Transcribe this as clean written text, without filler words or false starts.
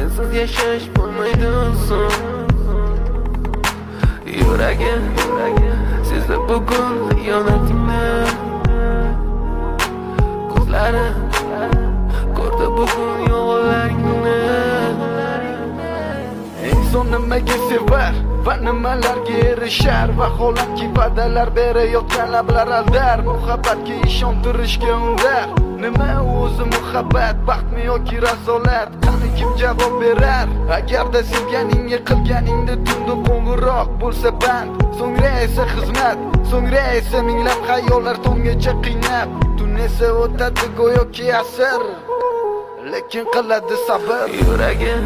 sensiz yashash bo'lmaydi oson. Yuragim sezdi bugun xiyonatingni, ko'zlarim ko'rdi bugun yolg'onlaringni. Inson nimaga sevar va nimalarga erishar, vaholanki va'dalar berayotgan lablar aldar, muhabbatga ishontirishga undar. Nima o'zi muhabbat, baxtmi yoki razolat? Qani kim javob berar? Agarda sevganingga qilganingda tunda qo'ng'iroq bo'lsa band, so'ngra esa xizmat, so'ngra esa minglab xayollar tonggacha qiynab, tun esa o'tadi go'yoki asr, lekin qiladi sabr. Yuragim